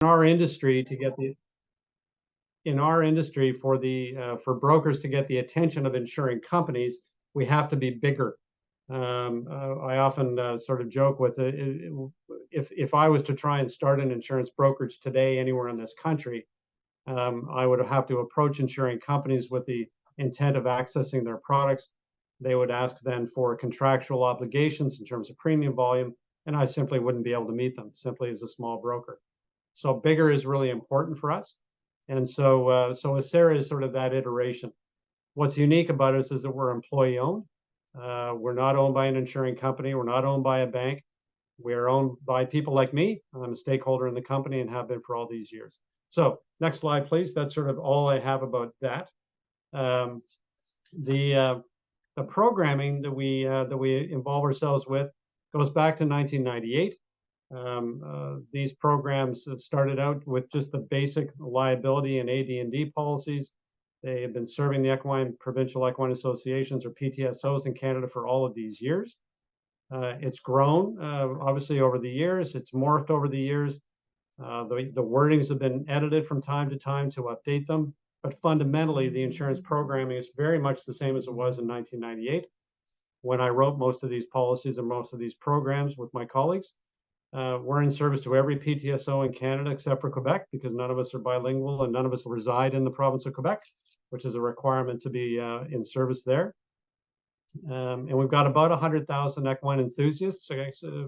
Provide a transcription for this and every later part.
our industry to get the for brokers to get the attention of insuring companies, we have to be bigger. I often sort of joke with it. If I was to try and start an insurance brokerage today anywhere in this country, I would have to approach insuring companies with the intent of accessing their products. They would ask then for contractual obligations in terms of premium volume, and I simply wouldn't be able to meet them simply as a small broker. So bigger is really important for us. And so Acera is sort of that iteration. What's unique about us is that we're employee owned. We're not owned by an insuring company. We're not owned by a bank. We're owned by people like me. I'm a stakeholder in the company and have been for all these years. So next slide, please. That's sort of all I have about that. The programming that we involve ourselves with goes back to 1998. These programs started out with just the basic liability and AD&D policies. They have been serving the provincial equine associations, or PTSOs, in Canada for all of these years. It's grown, obviously, over the years. It's morphed over the years. The wordings have been edited from time to time to update them. But fundamentally, the insurance programming is very much the same as it was in 1998, when I wrote most of these policies and most of these programs with my colleagues. We're in service to every PTSO in Canada except for Quebec, because none of us are bilingual and none of us reside in the province of Quebec, which is a requirement to be in service there. And we've got about 100,000 equine enthusiasts,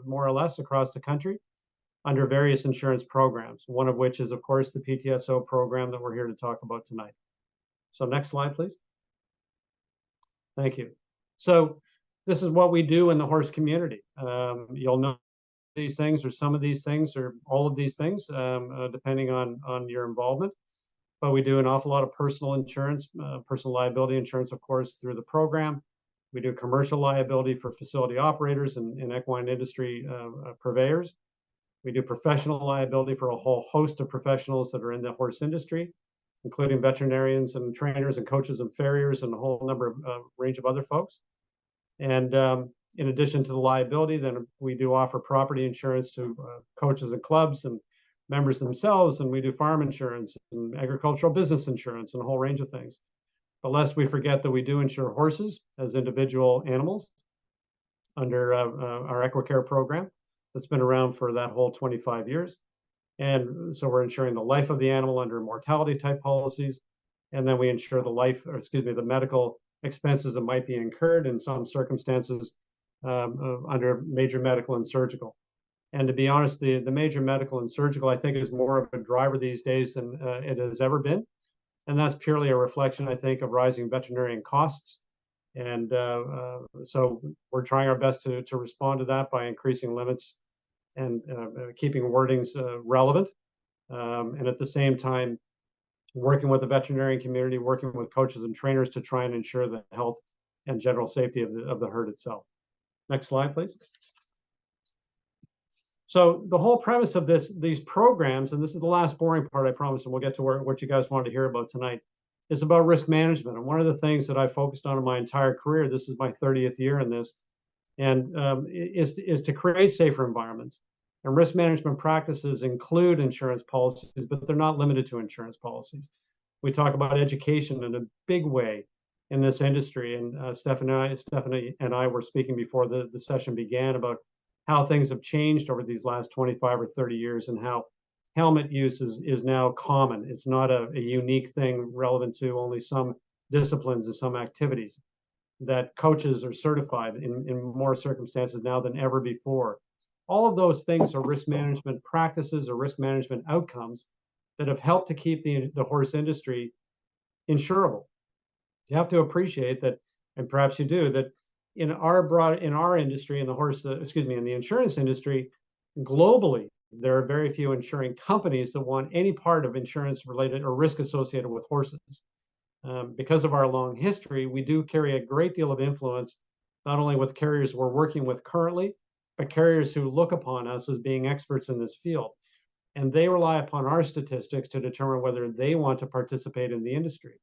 more or less, across the country under various insurance programs, one of which is, of course, the PTSO program that we're here to talk about tonight. So next slide, please. Thank you. So this is what we do in the horse community. You'll know these things, or some of these things, or all of these things, depending on your involvement. But we do an awful lot of personal insurance, personal liability insurance, of course, through the program. We do commercial liability for facility operators and equine industry purveyors. We do professional liability for a whole host of professionals that are in the horse industry, including veterinarians and trainers and coaches and farriers and a whole number of range of other folks. And in addition to the liability, then we do offer property insurance to coaches and clubs and members themselves, and we do farm insurance and agricultural business insurance and a whole range of things. But lest we forget that we do insure horses as individual animals under our EquiCare program that's been around for that whole 25 years. And so we're insuring the life of the animal under mortality type policies. And then we insure the medical expenses that might be incurred in some circumstances under major medical and surgical. And to be honest, the major medical and surgical, I think, is more of a driver these days than it has ever been. And that's purely a reflection, I think, of rising veterinarian costs. And so we're trying our best to respond to that by increasing limits and keeping wordings relevant. And at the same time, working with the veterinarian community, working with coaches and trainers to try and ensure the health and general safety of the herd itself. Next slide, please. So the whole premise of these programs, and this is the last boring part, I promise, and we'll get to what you guys wanted to hear about tonight, is about risk management. And one of the things that I focused on in my entire career, this is my 30th year in this, and is to create safer environments. And risk management practices include insurance policies, but they're not limited to insurance policies. We talk about education in a big way in this industry. And Stephanie and I were speaking before the session began about how things have changed over these last 25 or 30 years and how helmet use is now common. It's not a unique thing relevant to only some disciplines and some activities, that coaches are certified in more circumstances now than ever before. All of those things are risk management practices or risk management outcomes that have helped to keep the horse industry insurable. You have to appreciate that, and perhaps you do, that in our industry, in the insurance industry, globally, there are very few insuring companies that want any part of insurance related or risk associated with horses. Because of our long history, we do carry a great deal of influence, not only with carriers we're working with currently, but carriers who look upon us as being experts in this field. And they rely upon our statistics to determine whether they want to participate in the industry.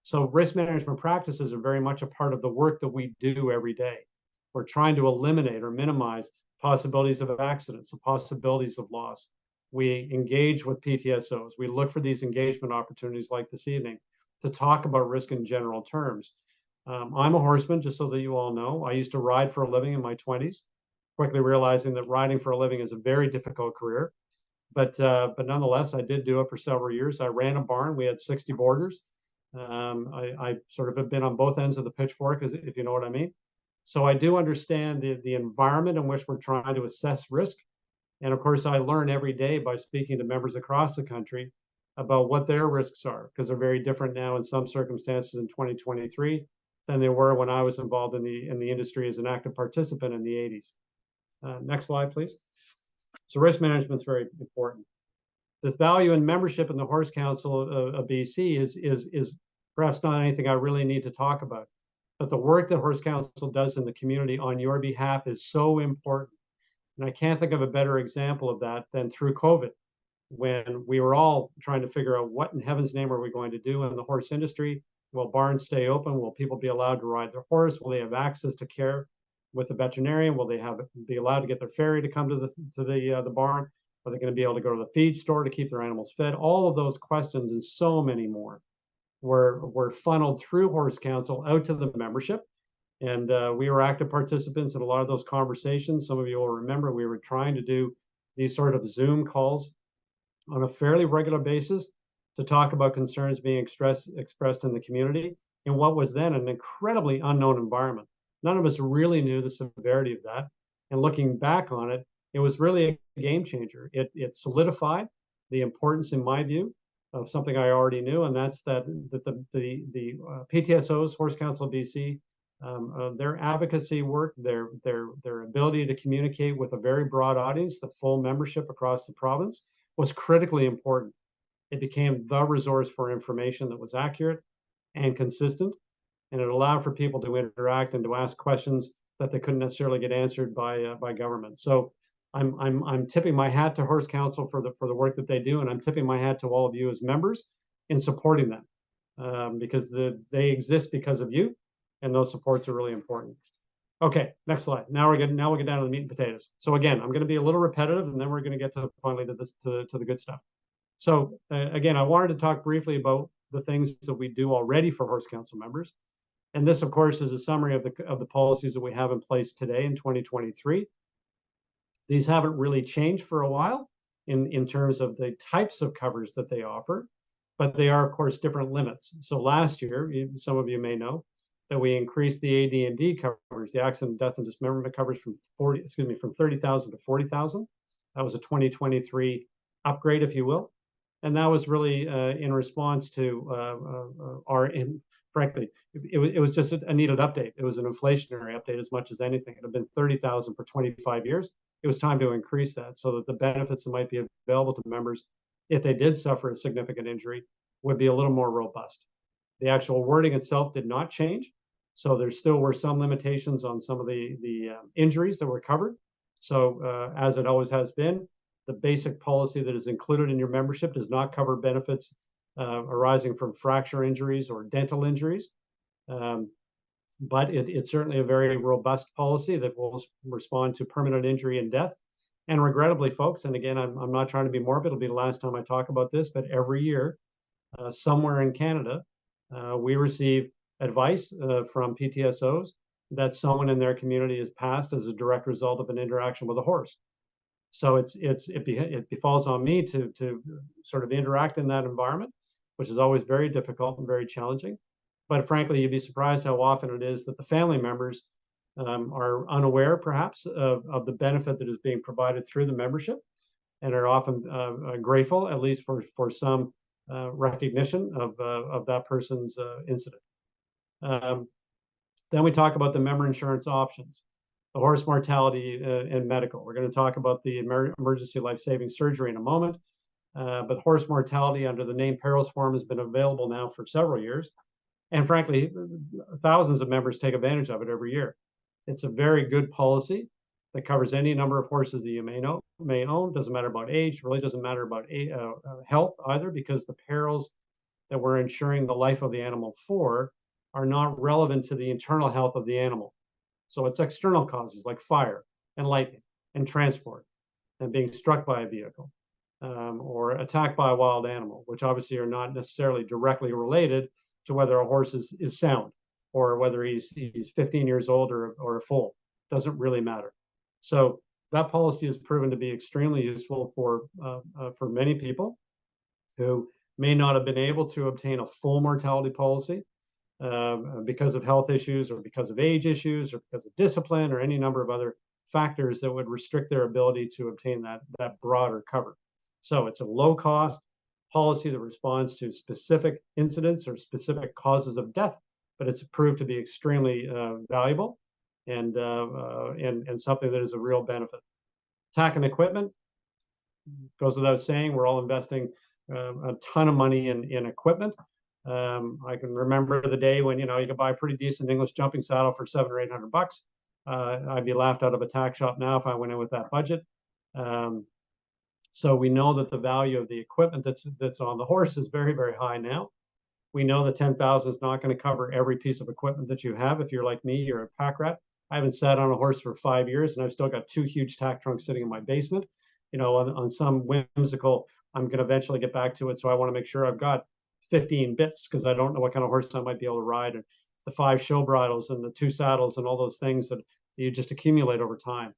So risk management practices are very much a part of the work that we do every day. We're trying to eliminate or minimize possibilities of accidents, the possibilities of loss. we engage with PTSOs. We look for these engagement opportunities like this evening to talk about risk in general terms. I'm a horseman, just so that you all know. I used to ride for a living in my 20s, quickly realizing that riding for a living is a very difficult career. But nonetheless, I did do it for several years. I ran a barn. We had 60 boarders. I sort of have been on both ends of the pitchfork, if you know what I mean. So I do understand the environment in which we're trying to assess risk. And of course, I learn every day by speaking to members across the country about what their risks are, because they're very different now in some circumstances in 2023 than they were when I was involved in the industry as an active participant in the 80s. Next slide, please. So risk management is very important. The value in membership in the Horse Council of BC is perhaps not anything I really need to talk about, but the work that Horse Council does in the community on your behalf is so important. And I can't think of a better example of that than through COVID, when we were all trying to figure out what in heaven's name are we going to do in the horse industry. Will barns stay open? Will people be allowed to ride their horse? Will they have access to care with the veterinarian? Will they be allowed to get their ferry to come to the barn? Are they going to be able to go to the feed store to keep their animals fed? All of those questions and so many more were funneled through Horse Council out to the membership. And we were active participants in a lot of those conversations. Some of you will remember we were trying to do these sort of Zoom calls on a fairly regular basis to talk about concerns being expressed in the community in what was then an incredibly unknown environment. None of us really knew the severity of that. And looking back on it, it was really a game changer. It solidified the importance, in my view, of something I already knew, and that's that the PTSOs, Horse Council of BC, their advocacy work, their ability to communicate with a very broad audience, the full membership across the province, was critically important. It became the resource for information that was accurate and consistent, and it allowed for people to interact and to ask questions that they couldn't necessarily get answered by government. So I'm tipping my hat to Horse Council for the work that they do, and I'm tipping my hat to all of you as members in supporting them, because they exist because of you, and those supports are really important. Okay, next slide. Now we get down to the meat and potatoes. So again, I'm going to be a little repetitive, and then we're going to get to finally to the good stuff. So again, I wanted to talk briefly about the things that we do already for Horse Council members, and this, of course, is a summary of the policies that we have in place today in 2023. These haven't really changed for a while in terms of the types of covers that they offer, but they are, of course, different limits. So last year, some of you may know that we increased the AD&D coverage, the accident, death, and dismemberment coverage from 30,000 to 40,000. That was a 2023 upgrade, if you will. And that was really in response to frankly, it was just a needed update. It was an inflationary update as much as anything. It had been 30,000 for 25 years. It was time to increase that so that the benefits that might be available to members, if they did suffer a significant injury, would be a little more robust. The actual wording itself did not change. So there still were some limitations on some of the injuries that were covered. So as it always has been, the basic policy that is included in your membership does not cover benefits arising from fracture injuries or dental injuries. But it's certainly a very robust policy that will respond to permanent injury and death. And regrettably, folks, and again, I'm not trying to be morbid, it'll be the last time I talk about this, but every year, somewhere in Canada, we receive advice from PTSOs that someone in their community has passed as a direct result of an interaction with a horse. So it befalls on me to sort of interact in that environment, which is always very difficult and very challenging. But frankly, you'd be surprised how often it is that the family members are unaware, perhaps, of the benefit that is being provided through the membership, and are often grateful, at least for some recognition of that person's incident. Then we talk about the member insurance options, the horse mortality and medical. We're going to talk about the emergency life-saving surgery in a moment, but horse mortality under the named perils form has been available now for several years. And frankly, thousands of members take advantage of it every year. It's a very good policy that covers any number of horses that you may own. Doesn't matter about age, really doesn't matter about health either, because the perils that we're insuring the life of the animal for are not relevant to the internal health of the animal. So it's external causes like fire and lightning and transport and being struck by a vehicle. or attacked by a wild animal, which obviously are not necessarily directly related to whether a horse is sound or whether he's 15 years old or a foal. Doesn't really matter. So that policy has proven to be extremely useful for many people who may not have been able to obtain a full mortality policy because of health issues or because of age issues or because of discipline or any number of other factors that would restrict their ability to obtain that broader cover. So it's a low cost policy that responds to specific incidents or specific causes of death, but it's proved to be extremely valuable and something that is a real benefit. Tack and equipment goes without saying. We're all investing a ton of money in equipment. I can remember the day when you could buy a pretty decent English jumping saddle for $700 or $800. I'd be laughed out of a tack shop now if I went in with that budget. So we know that the value of the equipment that's on the horse is very, very high now. We know that 10,000 is not going to cover every piece of equipment that you have. If you're like me, you're a pack rat. I haven't sat on a horse for 5 years, and I've still got 2 huge tack trunks sitting in my basement. On some whimsical, I'm going to eventually get back to it, so I want to make sure I've got 15 bits because I don't know what kind of horse I might be able to ride, and the 5 show bridles and the 2 saddles and all those things that you just accumulate over time.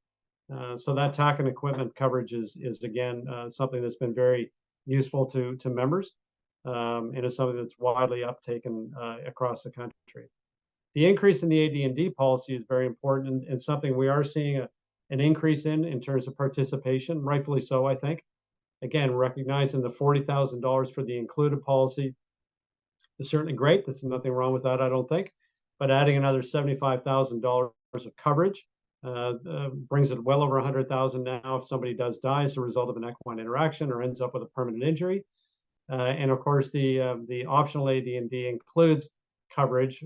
So that tack and equipment coverage is again something that's been very useful to members, and is something that's widely uptaken across the country. The increase in the AD&D policy is very important and something we are seeing an increase in terms of participation, rightfully so, I think. Again, recognizing the $40,000 for the included policy is certainly great. There's nothing wrong with that, I don't think. But adding another $75,000 of coverage brings it well over $100,000 now if somebody does die as a result of an equine interaction or ends up with a permanent injury. And of course, the optional AD&D includes coverage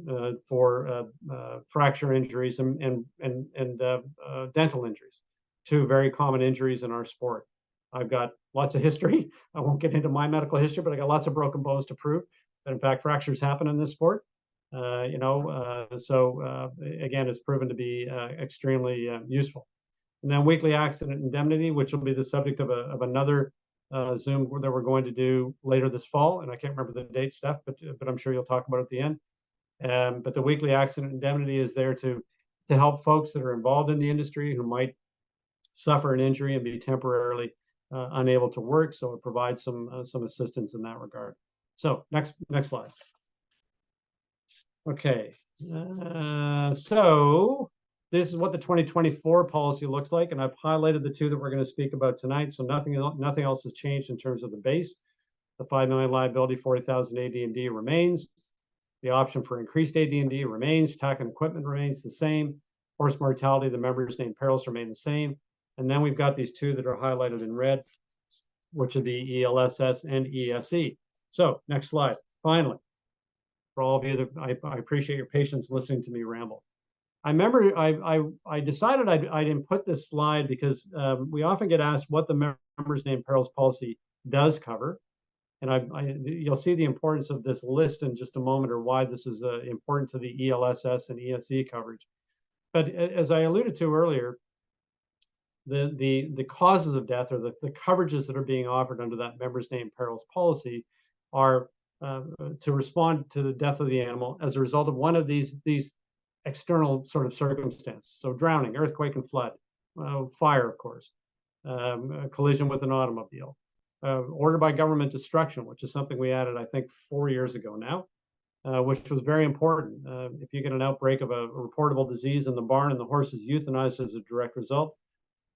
for fracture injuries and dental injuries, 2 very common injuries in our sport. I've got lots of history. I won't get into my medical history, but I got lots of broken bones to prove that in fact fractures happen in this sport. Again, it's proven to be extremely useful. And then weekly accident indemnity, which will be the subject of another Zoom that we're going to do later this fall, and I can't remember the date, Steph, but I'm sure you'll talk about it at the end. But the weekly accident indemnity is there to help folks that are involved in the industry who might suffer an injury and be temporarily unable to work. So it provides some assistance in that regard. So next slide. Okay, so this is what the 2024 policy looks like, and I've highlighted the 2 that we're going to speak about tonight. So nothing else has changed in terms of the base. The $5 million liability, 40,000 AD&D remains. The option for increased AD&D remains. Tack and equipment remains the same. Horse mortality, the members' named perils remain the same. And then we've got these 2 that are highlighted in red, which are the ELSS and ESE. So next slide. Finally, for all of you that I appreciate your patience listening to me ramble. I remember I decided I'd input this slide because we often get asked what the members' named perils policy does cover. And you'll see the importance of this list in just a moment, or why this is important to the ELSS and ESE coverage. But as I alluded to earlier, the causes of death or the coverages that are being offered under that members' named perils policy are to respond to the death of the animal as a result of one of these external sort of circumstances. So drowning, earthquake and flood, fire, of course, a collision with an automobile, ordered by government destruction, which is something we added, I think, 4 years ago now, which was very important. If you get an outbreak of a reportable disease in the barn and the horse is euthanized as a direct result,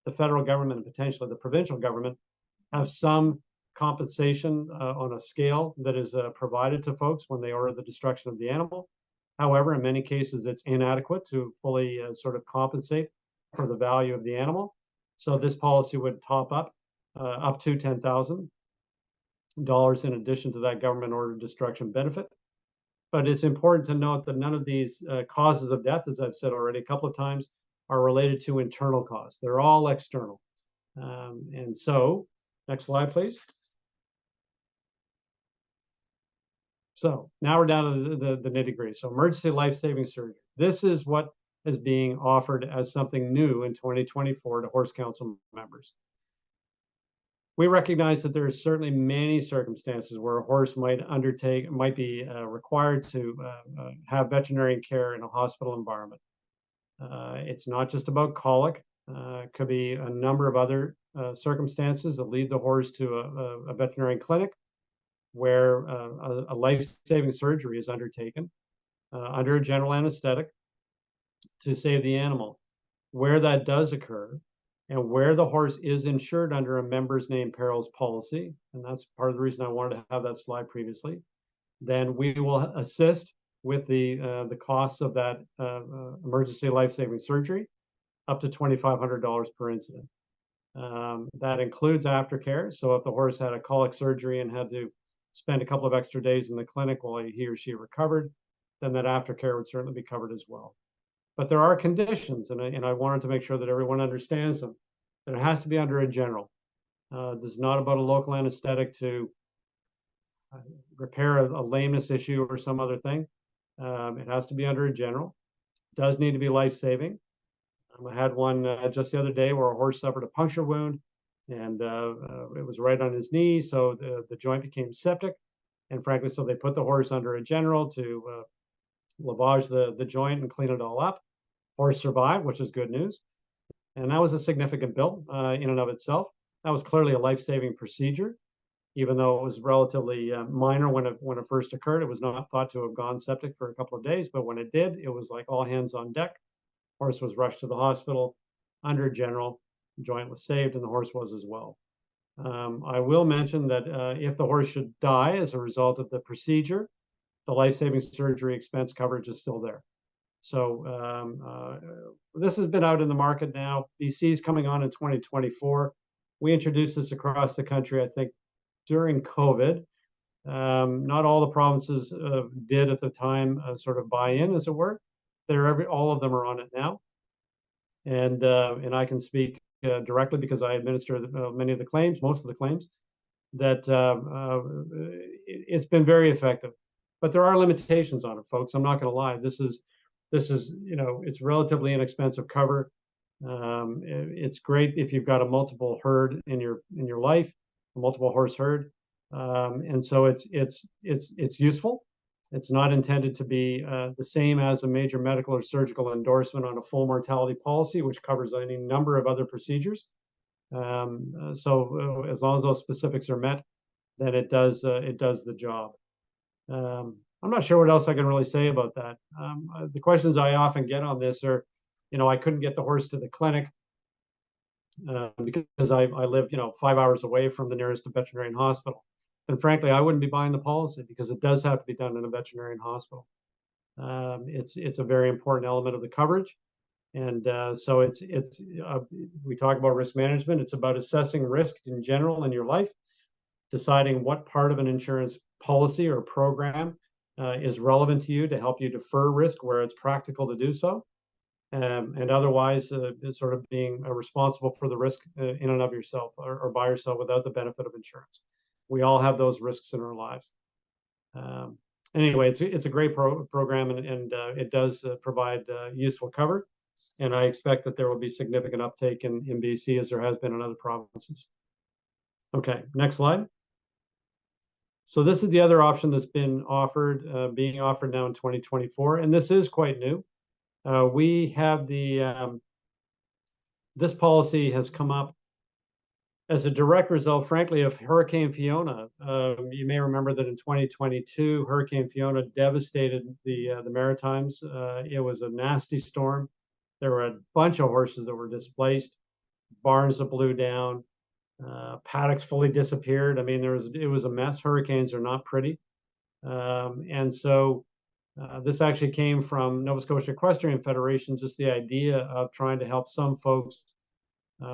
the federal government and potentially the provincial government have some compensation on a scale that is provided to folks when they order the destruction of the animal. However, in many cases, it's inadequate to fully sort of compensate for the value of the animal. So this policy would top up to $10,000 in addition to that government ordered destruction benefit. But it's important to note that none of these causes of death, as I've said already a couple of times, are related to internal cause. They're all external. And so, next slide, please. So now we're down to the nitty-gritty. So emergency life-saving surgery. This is what is being offered as something new in 2024 to Horse Council members. We recognize that there are certainly many circumstances where a horse might be required to have veterinary care in a hospital environment. It's not just about colic. It could be a number of other circumstances that lead the horse to a veterinary clinic where a life-saving surgery is undertaken under a general anesthetic to save the animal. Where that does occur, and where the horse is insured under a member's name perils policy, and that's part of the reason I wanted to have that slide previously, then we will assist with the costs of that emergency life-saving surgery, up to $2,500 per incident. That includes aftercare. So if the horse had a colic surgery and had to spend a couple of extra days in the clinic while he or she recovered, then that aftercare would certainly be covered as well. But there are conditions, and I wanted to make sure that everyone understands them, that it has to be under a general. This is not about a local anesthetic to repair a lameness issue or some other thing. It has to be under a general. It does need to be life-saving. I had one just the other day where a horse suffered a puncture wound, and it was right on his knee, so the joint became septic. And frankly, so they put the horse under a general to lavage the joint and clean it all up. Horse survived, which is good news. And that was a significant bill in and of itself. That was clearly a life-saving procedure, even though it was relatively minor when it first occurred. It was not thought to have gone septic for a couple of days, but when it did, it was like all hands on deck. Horse was rushed to the hospital under general. The joint was saved, and the horse was as well. I will mention that if the horse should die as a result of the procedure, the life-saving surgery expense coverage is still there. So this has been out in the market now. BC is coming on in 2024. We introduced this across the country, I think, during COVID. Not all the provinces did at the time sort of buy in, as it were. All of them are on it now, and I can speak directly because I administer many of the claims, most of the claims. That it's been very effective, but there are limitations on it, folks. I'm not going to lie. This is it's relatively inexpensive cover. It's great if you've got a multiple herd in your life, a multiple horse herd, and so it's useful. It's not intended to be the same as a major medical or surgical endorsement on a full mortality policy, which covers any number of other procedures. So as long as those specifics are met, then it does the job. I'm not sure what else I can really say about that. The questions I often get on this are, I couldn't get the horse to the clinic because I live, 5 hours away from the nearest veterinarian hospital. And frankly, I wouldn't be buying the policy because it does have to be done in a veterinarian hospital. It's a very important element of the coverage. And so we talk about risk management. It's about assessing risk in general in your life, deciding what part of an insurance policy or program is relevant to you to help you defer risk where it's practical to do so, and otherwise sort of being responsible for the risk in and of yourself or by yourself without the benefit of insurance. We all have those risks in our lives. Anyway, it's a great program, and it does provide useful cover, and I expect that there will be significant uptake in BC as there has been in other provinces. Okay, next slide. So this is the other option that's been offered, being offered now in 2024, and this is quite new. We have this policy has come up as a direct result, frankly, of Hurricane Fiona. You may remember that in 2022, Hurricane Fiona devastated the Maritimes. It was a nasty storm. There were a bunch of horses that were displaced, barns that blew down, paddocks fully disappeared. I mean, it was a mess. Hurricanes are not pretty. And so this actually came from Nova Scotia Equestrian Federation, just the idea of trying to help some folks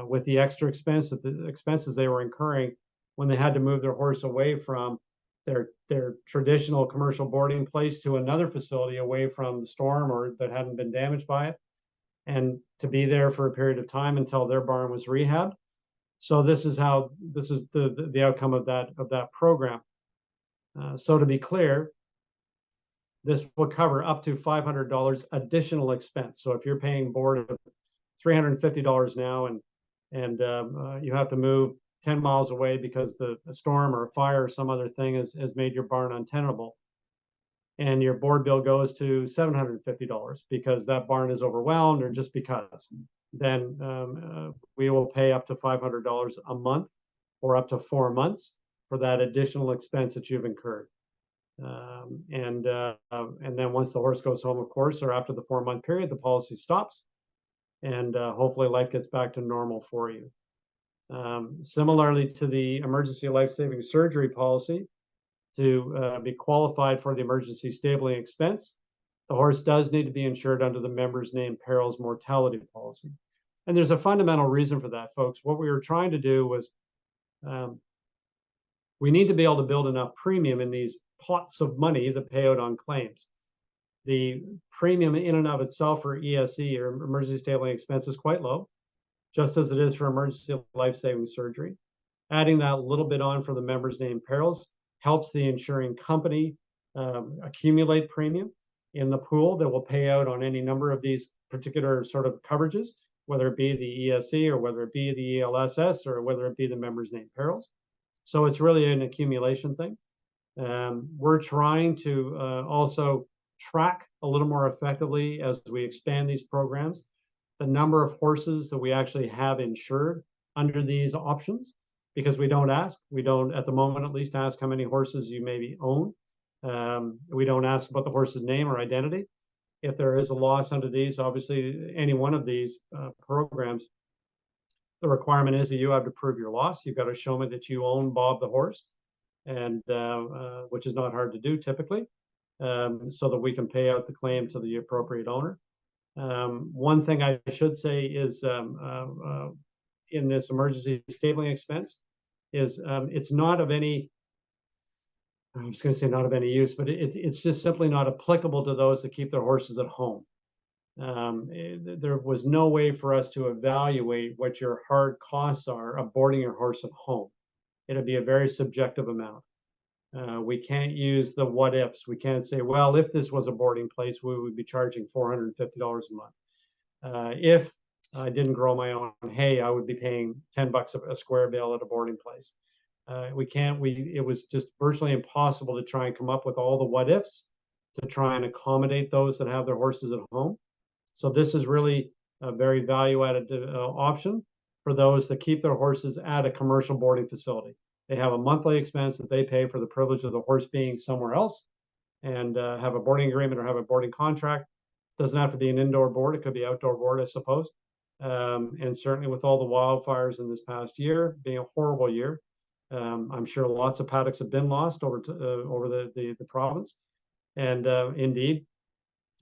with the extra expenses they were incurring when they had to move their horse away from their traditional commercial boarding place to another facility away from the storm or that hadn't been damaged by it, and to be there for a period of time until their barn was rehabbed. So this is the outcome of that program. So to be clear, this will cover up to $500 additional expense. So if you're paying board of $350 now and you have to move 10 miles away because a storm or a fire or some other thing has made your barn untenable, and your board bill goes to $750 because that barn is overwhelmed or just because, then we will pay up to $500 a month or up to 4 months for that additional expense that you've incurred. And then once the horse goes home, of course, or after the 4-month period, the policy stops, and hopefully life gets back to normal for you. Similarly to the emergency life-saving surgery policy, to be qualified for the emergency stabling expense, the horse does need to be insured under the member's name perils mortality policy. And there's a fundamental reason for that, folks. What we were trying to do was we need to be able to build enough premium in these pots of money that pay out on claims. The premium in and of itself for ESE, or emergency stabling expense, is quite low, just as it is for emergency life-saving surgery. Adding that little bit on for the member's name perils helps the insuring company accumulate premium in the pool that will pay out on any number of these particular sort of coverages, whether it be the ESE or whether it be the ELSS or whether it be the member's name perils. So it's really an accumulation thing. We're trying to also track a little more effectively as we expand these programs the number of horses that we actually have insured under these options, because we don't at the moment at least, ask how many horses you maybe own. We don't ask about the horse's name or identity. If there is a loss under these, obviously any one of these programs, the requirement is that you have to prove your loss. You've got to show me that you own Bob the horse, and which is not hard to do typically, so that we can pay out the claim to the appropriate owner. One thing I should say is in this emergency stabling expense is it's not of any, I was going to say not of any use, but it's just simply not applicable to those that keep their horses at home. There was no way for us to evaluate what your hard costs are of boarding your horse at home. It'd be a very subjective amount. We can't use the what ifs. We can't say, well, if this was a boarding place, we would be charging $450 a month. If I didn't grow my own hay, I would be paying $10 a square bale at a boarding place. It was just virtually impossible to try and come up with all the what ifs to try and accommodate those that have their horses at home. So this is really a very value-added option for those that keep their horses at a commercial boarding facility. They have a monthly expense that they pay for the privilege of the horse being somewhere else, and have a boarding agreement or have a boarding contract. Doesn't have to be an indoor board. It could be outdoor board, I suppose. And certainly with all the wildfires in this past year being a horrible year, I'm sure lots of paddocks have been lost over the province. And indeed,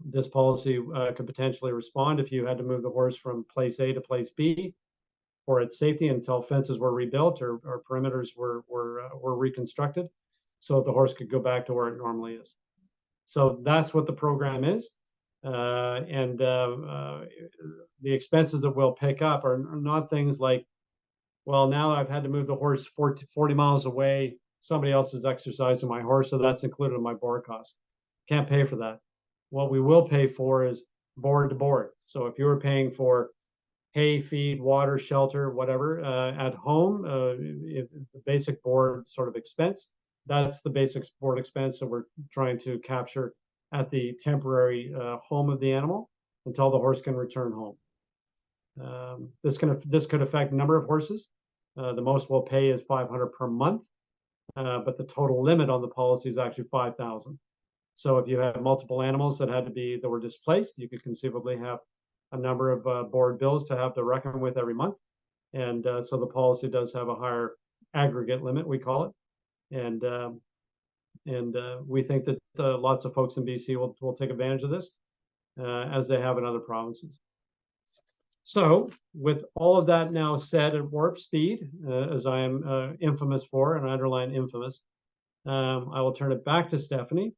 this policy could potentially respond if you had to move the horse from place A to place B for its safety until fences were rebuilt or perimeters were reconstructed, so the horse could go back to where it normally is. So that's what the program is. And the expenses that we'll pick up are not things like, well, now I've had to move the horse 40 miles away. Somebody else is exercising my horse, so that's included in my board cost. Can't pay for that. What we will pay for is board to board. So if you were paying for hay, feed, water, shelter, whatever, at home, the basic board sort of expense, that's the basic board expense that we're trying to capture at the temporary home of the animal until the horse can return home. This could affect a number of horses. The most we'll pay is $500 per month, but the total limit on the policy is actually $5,000. So if you have multiple animals that were displaced, you could conceivably have a number of board bills to have to reckon with every month. And so the policy does have a higher aggregate limit, we call it. And we think that lots of folks in BC will take advantage of this, as they have in other provinces. So with all of that now said at warp speed, as I am infamous for, and I underline infamous, I will turn it back to Stephanie,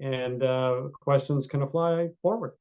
and questions can fly forward.